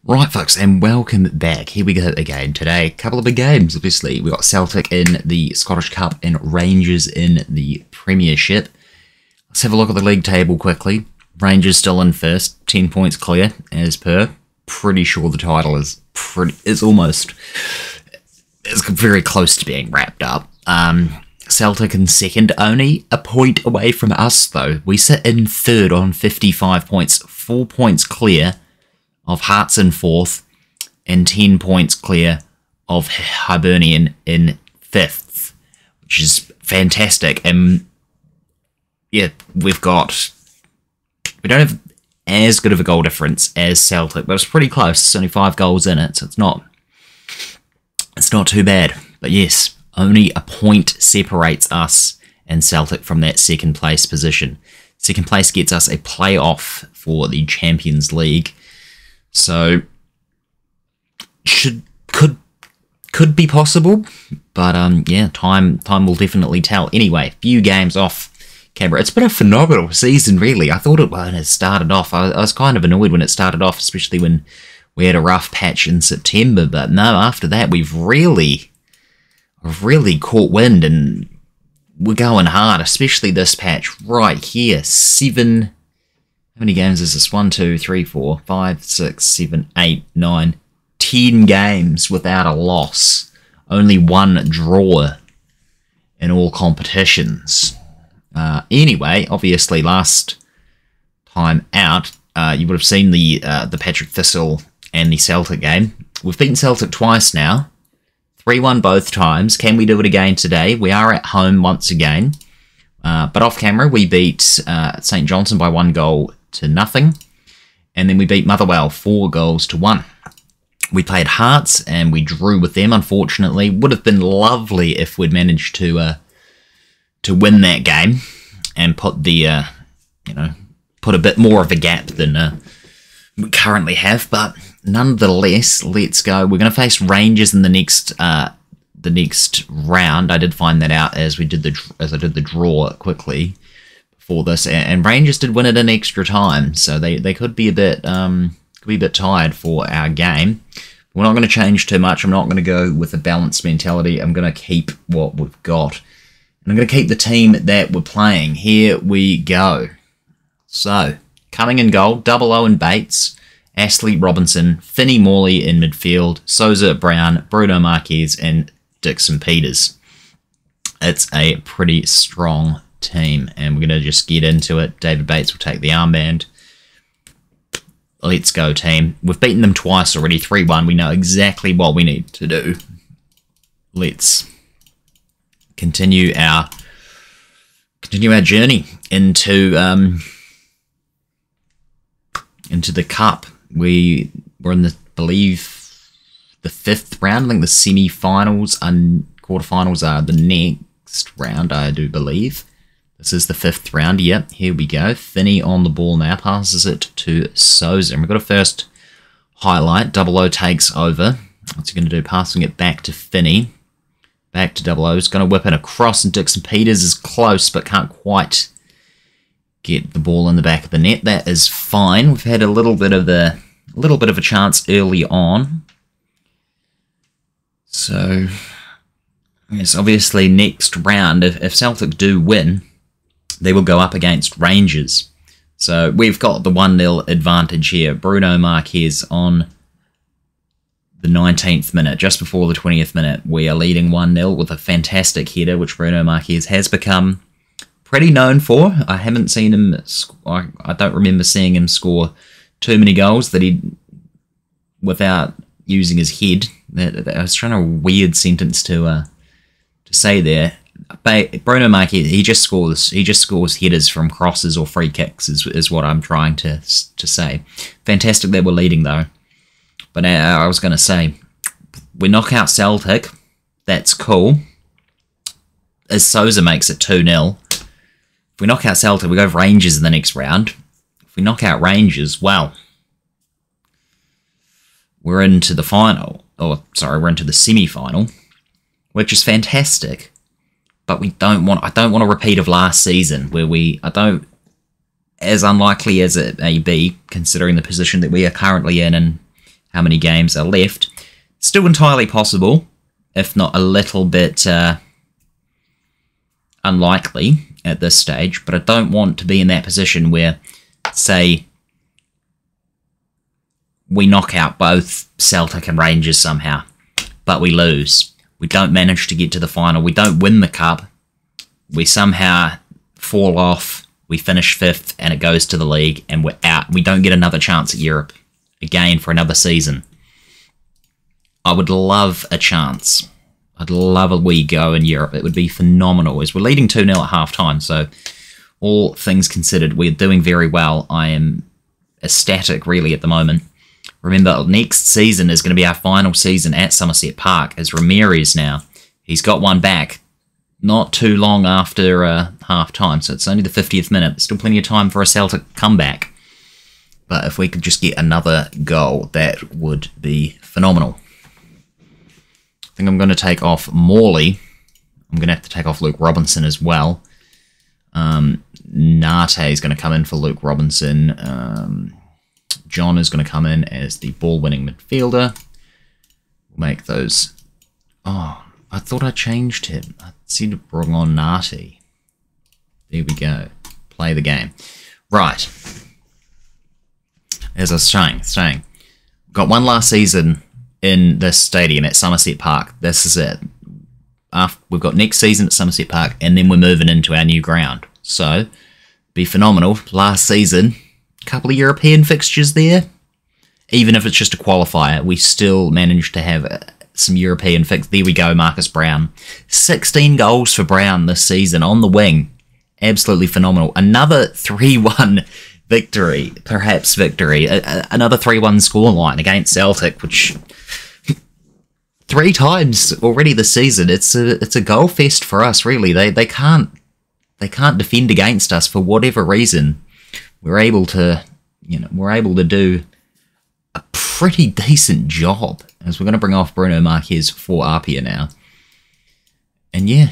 Right, folks, and welcome back. Here we go again today. A couple of big games, obviously. We've got Celtic in the Scottish Cup and Rangers in the Premiership. Let's have a look at the league table quickly. Rangers still in first, 10 points clear, as per. Pretty sure the title is very close to being wrapped up. Celtic in second, only a point away from us, though. We sit in third on 55 points, 4 points clear of Hearts in fourth, and 10 points clear of Hibernian in fifth, which is fantastic. And yeah, we don't have as good of a goal difference as Celtic, but it's pretty close. It's only 5 goals in it, so it's not too bad. But yes, only a point separates us and Celtic from that second place position. Second place gets us a playoff for the Champions League. So could be possible, but yeah, time will definitely tell. Anyway, few games off camera. It's been a phenomenal season, really. I thought when it started off, I was kind of annoyed when it started off, especially when we had a rough patch in September. But no, after that, we've really caught wind, and we're going hard, especially this patch right here. How many games is this? 1, 2, 3, 4, 5, 6, 7, 8, 9, 10 games without a loss. Only 1 draw in all competitions. Anyway, obviously last time out, you would have seen the Patrick Thistle and the Celtic game. We've beaten Celtic twice now. 3-1 both times. Can we do it again today? We are at home once again. But off camera, we beat St Johnstone by 1 goal to nothing, and then we beat Motherwell 4 goals to 1. We played Hearts and we drew with them, unfortunately. Would have been lovely if we'd managed to win that game and put the put a bit more of a gap than we currently have. But nonetheless, let's go. We're going to face Rangers in the next round. I did find that out as I did the draw quickly for this, and Rangers did win it in extra time, so they could be a bit tired for our game. We're not going to change too much. I'm not going to go with a balanced mentality. I'm going to keep what we've got, and I'm going to keep the team that we're playing. Here we go. So coming in goal, Double Owen Bates, Ashley Robinson, Finney Morley in midfield, Souza Brown, Bruno Marquez, and Dixon Peters. It's a pretty strong team, and we're going to just get into it. David Bates will take the armband. Let's go, team. We've beaten them twice already, 3-1. We know exactly what we need to do. Let's continue our journey into the cup. We were in the fifth round. I think the semi-finals and quarterfinals are the next round, I do believe. This is the 5th round. Yep, here we go. Finney on the ball now, passes it to Souza. And we've got a first highlight. Double O takes over. What's he going to do? Passing it back to Finney. Back to Double O. He's going to whip it across, and Dixon Peters is close, but can't quite get the ball in the back of the net. That is fine. We've had a little bit of a chance early on. So, yes, obviously next round, if Celtic do win, they will go up against Rangers. So we've got the 1-0 advantage here. Bruno Marquez on the 19th minute, just before the 20th minute. We are leading 1-0 with a fantastic header, which Bruno Marquez has become pretty known for. I haven't seen him, I don't remember seeing him score too many goals without using his head. I was trying a weird sentence to say there. Bruno Marquez, he just scores headers from crosses or free kicks is what I'm trying to say. Fantastic that we're leading though. But I was going to say, we knock out Celtic, that's cool. As Souza makes it 2-0. If we knock out Celtic, we go for Rangers in the next round. If we knock out Rangers, well, we're into the final. We're into the semi-final, which is fantastic. But I don't want a repeat of last season where as unlikely as it may be, considering the position that we are currently in and how many games are left. Still entirely possible, if not a little bit unlikely at this stage, but I don't want to be in that position where, say, we knock out both Celtic and Rangers somehow, but we lose. We don't manage to get to the final. We don't win the cup. We somehow fall off. We finish 5th and it goes to the league and we're out. We don't get another chance at Europe again for another season. I would love a chance. I'd love a wee go in Europe. It would be phenomenal, as we're leading 2-0 at half-time, so all things considered, we're doing very well. I am ecstatic, really, at the moment. Remember, next season is going to be our final season at Somerset Park, as Ramirez now. He's got one back not too long after half-time, so it's only the 50th minute. There's still plenty of time for a Celtic comeback. But if we could just get another goal, that would be phenomenal. I think I'm going to take off Morley. I'm going to have to take off Luke Robinson as well. Nate is going to come in for Luke Robinson. John is going to come in as the ball-winning midfielder. We'll make those... Oh, I thought I changed him. I seem to bring on Nate. There we go. Play the game. Right. As I was saying, got one last season in this stadium at Somerset Park. This is it. We've got next season at Somerset Park, and then we're moving into our new ground. So, be phenomenal. Last season, a couple of European fixtures there. Even if it's just a qualifier, we still managed to have some European fixtures. There we go, Marcus Brown. 16 goals for Brown this season on the wing. Absolutely phenomenal. Another 3-1 victory, perhaps victory. Another 3-1 scoreline against Celtic, which 3 times already this season. It's a goal fest for us, really. They can't defend against us for whatever reason. We're able to do a pretty decent job. As we're going to bring off Bruno Marquez for Apia now. And yeah,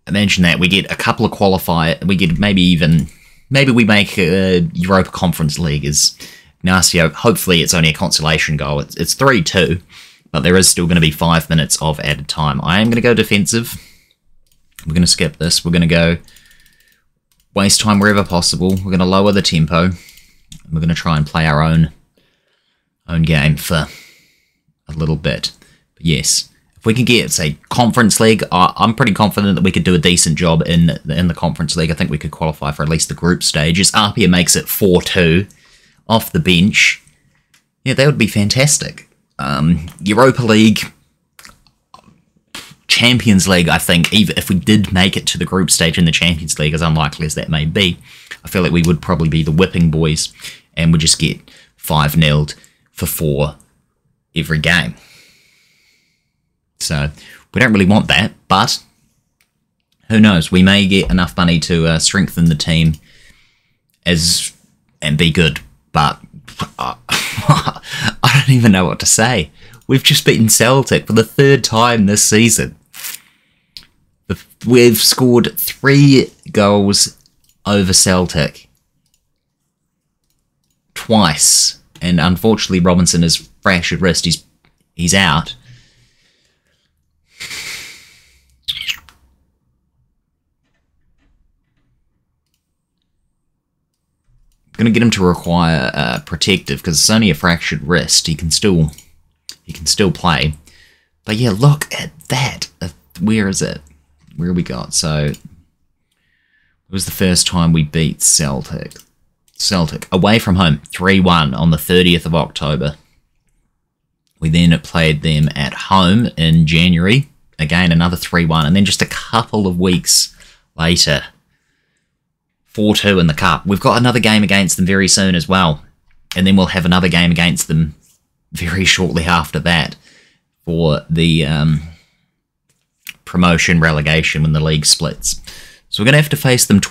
imagine that we get a couple of qualifier. We get maybe we make a Europa Conference League as Ignacio. Hopefully it's only a consolation goal. It's 3-2, but there is still going to be 5 minutes of added time. I am going to go defensive. We're going to skip this. We're going to go waste time wherever possible. We're going to lower the tempo. And we're going to try and play our own game for a little bit. But yes, if we can get, say, Conference League, I'm pretty confident that we could do a decent job in the Conference League. I think we could qualify for at least the group stages. Apia makes it 4-2 off the bench. Yeah, that would be fantastic. Europa League, Champions League, I think, even if we did make it to the group stage in the Champions League, as unlikely as that may be, I feel like we would probably be the whipping boys and would just get 5-0'd for 4 every game. So, we don't really want that, but who knows? We may get enough money to strengthen the team and be good, but I don't even know what to say. We've just beaten Celtic for the 3rd time this season. We've scored 3 goals over Celtic twice, and unfortunately Robinson has fractured wrist. He's out. I'm going to get him to require protective because it's only a fractured wrist. He can still play. But yeah, look at that. Where is it? Where we got? So it was the first time we beat Celtic. Celtic away from home, 3-1 on the 30th of October. We then played them at home in January. Again, another 3-1. And then just a couple of weeks later, 4-2 in the Cup. We've got another game against them very soon as well. And then we'll have another game against them very shortly after that for the promotion relegation when the league splits. So we're going to have to face them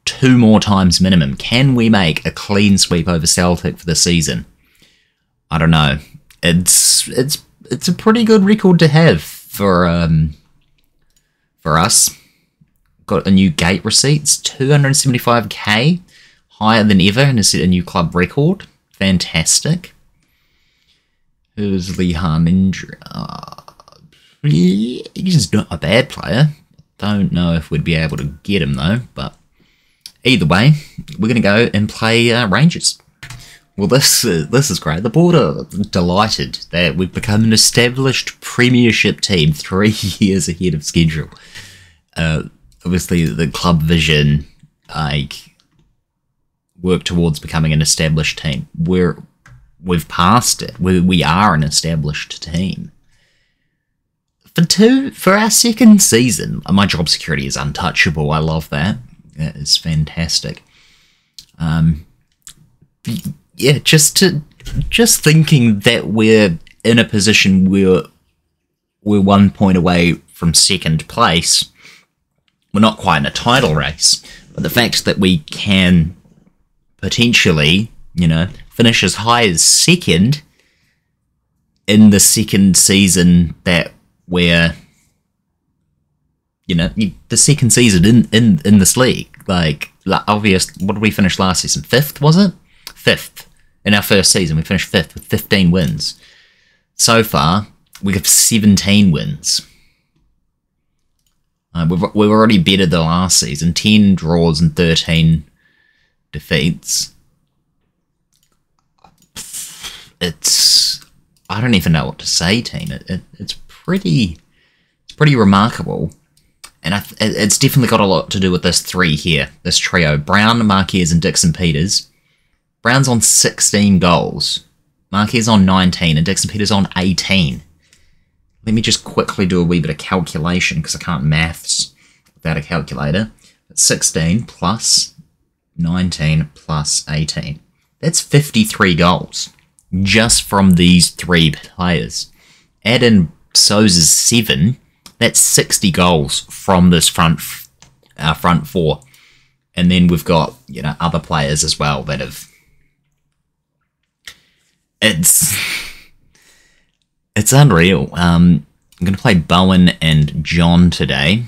2 more times minimum. Can we make a clean sweep over Celtic for the season? I don't know. It's a pretty good record to have for us. Got a new gate receipts, 275k, higher than ever, and it's a new club record. Fantastic. Who's Lee Harninja? He's not a bad player. Don't know if we'd be able to get him though, but either way, we're going to go and play Rangers. Well, this is great. The board are delighted that we've become an established premiership team 3 years ahead of schedule. Obviously, the club vision, like, work towards becoming an established team. We've passed it. We are an established team. For our second season, my job security is untouchable. I love that. It's fantastic. Yeah, just thinking that we're in a position where we're 1 point away from second place. We're not quite in a title race, but the fact that we can potentially, finish as high as second in the second season that we're, the second season in this league. Like, obvious, what did we finish last season? 5th, was it? 5th. In our first season, we finished 5th with 15 wins. So far, we have 17 wins. We're already better than last season. 10 draws and 13 defeats. I don't even know what to say, team. It's pretty remarkable. And it's definitely got a lot to do with this three here, this trio. Brown, Marquez, and Dixon Peters. Brown's on 16 goals. Marquez on 19, and Dixon Peters on 18. Let me just quickly do a wee bit of calculation, because I can't maths without a calculator. 16 plus 19 plus 18. That's 53 goals, just from these three players. Add in Souza's 7, that's 60 goals from this front four. And then we've got, other players as well that have... It's unreal. I'm going to play Bowen and John today.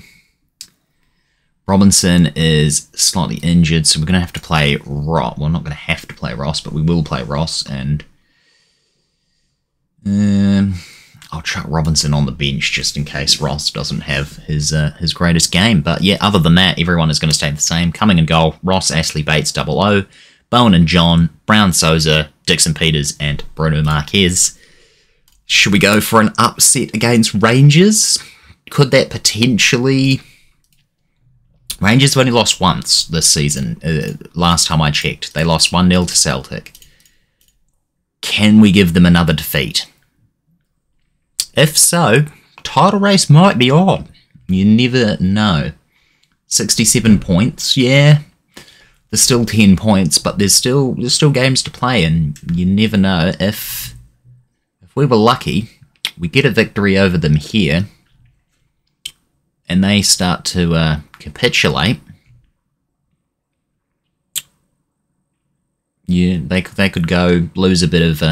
Robinson is slightly injured, so we're going to have to play Ross. Well, not going to have to play Ross, but we will play Ross. And I'll chuck Robinson on the bench just in case Ross doesn't have his greatest game. But yeah, other than that, everyone is going to stay the same. Coming in goal, Ross, Ashley, Bates, 00. Bowen and John, Brown, Souza, Dixon Peters, and Bruno Marquez. Should we go for an upset against Rangers? Could that potentially... Rangers have only lost once this season. Last time I checked, they lost 1-0 to Celtic. Can we give them another defeat? If so, title race might be on. You never know. 67 points, yeah. There's still 10 points, but there's still games to play, and you never know. If we were lucky, we get a victory over them here, and they start to capitulate. Yeah, they could go lose a bit of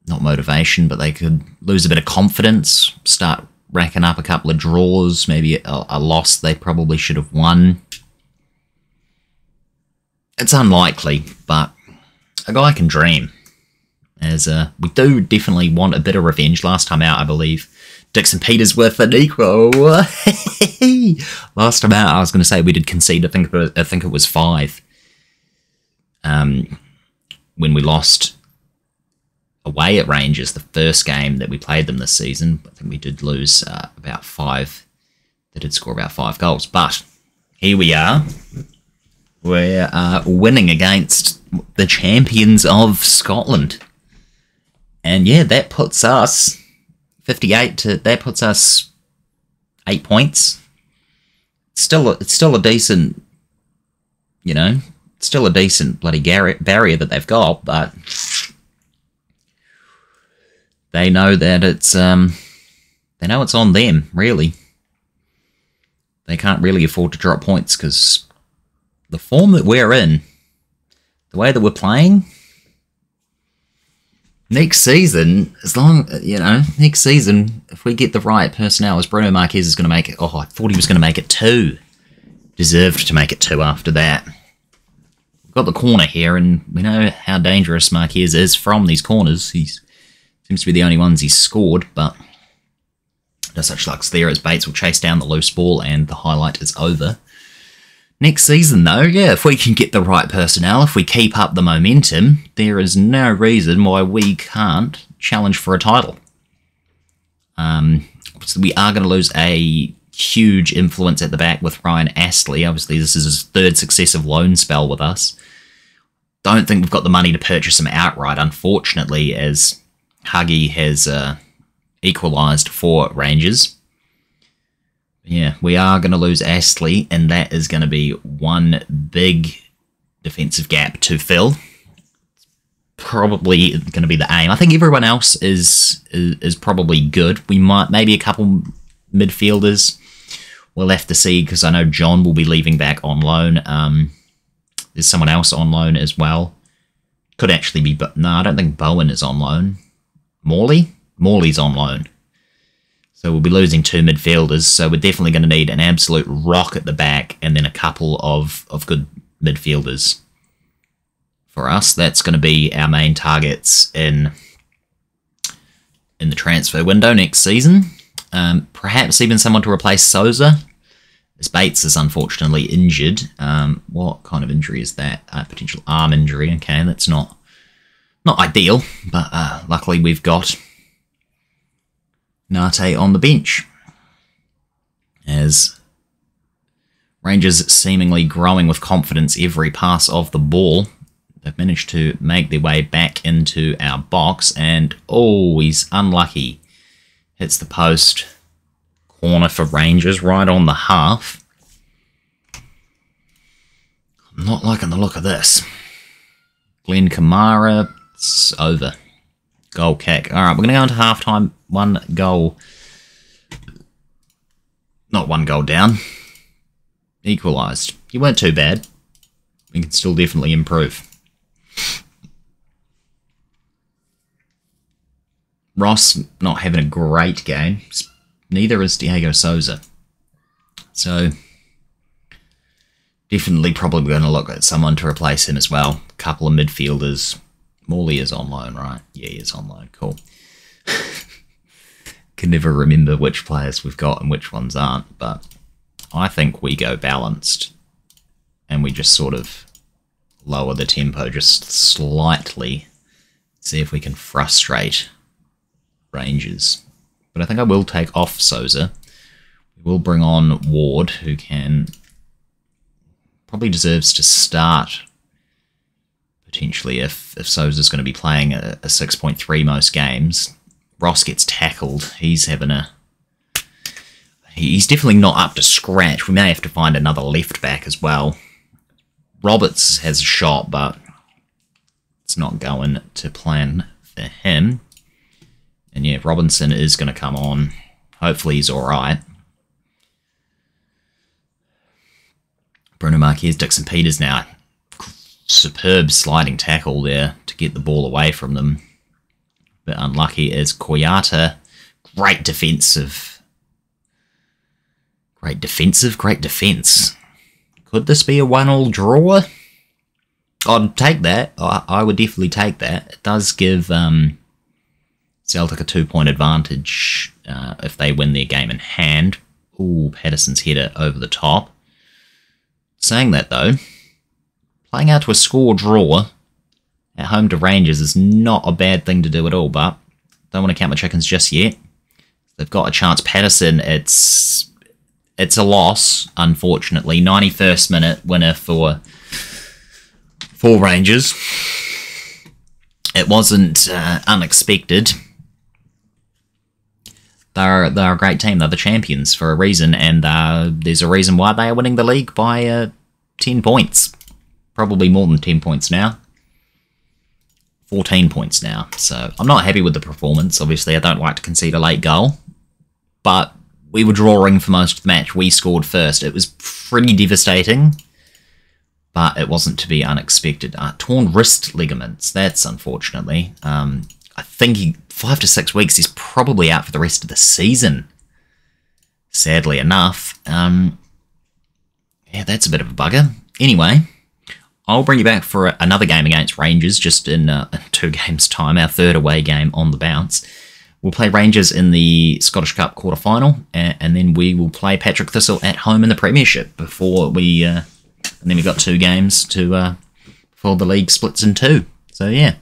not motivation, but they could lose a bit of confidence, start racking up a couple of draws, maybe a loss they probably should have won. It's unlikely, but a guy can dream. As we do definitely want a bit of revenge. Last time out, I believe, Dixon Peters with an equal. Last time out, I was going to say we did concede. I think it was 5. When we lost away at Rangers, the first game that we played them this season, I think we did lose about 5. They did score about 5 goals, but here we are. We're winning against the champions of Scotland. And yeah, that puts us 58 to... That puts us 8 points. It's still a decent... still a decent bloody barrier that they've got, but... They know that it's... They know it's on them, really. They can't really afford to drop points, because... The form that we're in, the way that we're playing, next season, next season, if we get the right personnel, as Bruno Marquez is going to make it, I thought he was going to make it 2. Deserved to make it 2 after that. We've got the corner here, and we know how dangerous Marquez is from these corners. He's Seems to be the only ones he's scored, but no such luck's there as Bates will chase down the loose ball and the highlight is over. Next season, though, yeah, if we can get the right personnel, if we keep up the momentum, there is no reason why we can't challenge for a title. So we are going to lose a huge influence at the back with Ryan Astley. Obviously, this is his third successive loan spell with us. Don't think we've got the money to purchase him outright, unfortunately, as Huggy has equalised for Rangers. Yeah, we are going to lose Astley, and that is going to be one big defensive gap to fill. Probably going to be the aim. I think everyone else is probably good. We might, maybe a couple midfielders. We'll have to see, because I know John will be leaving back on loan. There's someone else on loan as well. Could actually be, but no, I don't think Bowen is on loan. Morley? Morley's on loan. So we'll be losing two midfielders, so we're definitely going to need an absolute rock at the back and then a couple of good midfielders. For us, that's going to be our main targets in the transfer window next season. Perhaps even someone to replace Souza, as Bates is unfortunately injured. What kind of injury is that? A potential arm injury. Okay, that's not ideal, but luckily we've got Nate on the bench. As Rangers seemingly growing with confidence every pass of the ball. They've managed to make their way back into our box, and oh, he's unlucky. Hits the post. Corner for Rangers, right on the half. I'm not liking the look of this. Glenn Kamara, it's over. Goal kick. Alright, we're going to go into halftime. One goal. Not one goal down. Equalised. You weren't too bad. We can still definitely improve. Ross not having a great game. Neither is Diego Souza. So, definitely probably going to look at someone to replace him as well. A couple of midfielders. Morley is on loan, right? Yeah, he is on loan. Cool. Can never remember which players we've got and which ones aren't, but I think we go balanced. And we just sort of lower the tempo just slightly. See if we can frustrate Rangers. But I think I will take off Souza. We will bring on Ward, who probably deserves to start potentially if Souza's going to be playing a 6.3 most games. Ross gets tackled. He's definitely not up to scratch. We may have to find another left back as well. Roberts has a shot, but it's not going to plan for him. And yeah, Robinson is going to come on. Hopefully he's alright. Bruno Marquez, Dixon Peters now. Superb sliding tackle there to get the ball away from them. But unlucky as Koyata. Great defensive. Great defense. Could this be a 1-1 draw? I'd take that. I would definitely take that. It does give Celtic a 2-point advantage if they win their game in hand. Ooh, Patterson's header over the top. Saying that though, playing out to a score draw at home to Rangers is not a bad thing to do at all, but don't want to count my chickens just yet. They've got a chance. Patterson, it's a loss, unfortunately. 91st minute winner for Rangers. It wasn't unexpected. They're a great team. They're the champions for a reason, and there's a reason why they are winning the league by 10 points. Probably more than 10 points now. 14 points now. So I'm not happy with the performance. Obviously, I don't like to concede a late goal. But we were drawing for most of the match. We scored first. It was pretty devastating. But it wasn't to be unexpected. Torn wrist ligaments. That's unfortunately. I think 5 to 6 weeks, he's probably out for the rest of the season. Sadly enough. Yeah, that's a bit of a bugger. Anyway, I'll bring you back for another game against Rangers, just in 2 games' time, our 3rd away game on the bounce. We'll play Rangers in the Scottish Cup quarter-final, and then we will play Patrick Thistle at home in the Premiership before we... and then we've got 2 games before the league splits in 2. So, yeah.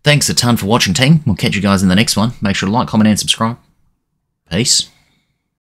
Thanks a ton for watching, team. We'll catch you guys in the next one. Make sure to like, comment, and subscribe. Peace.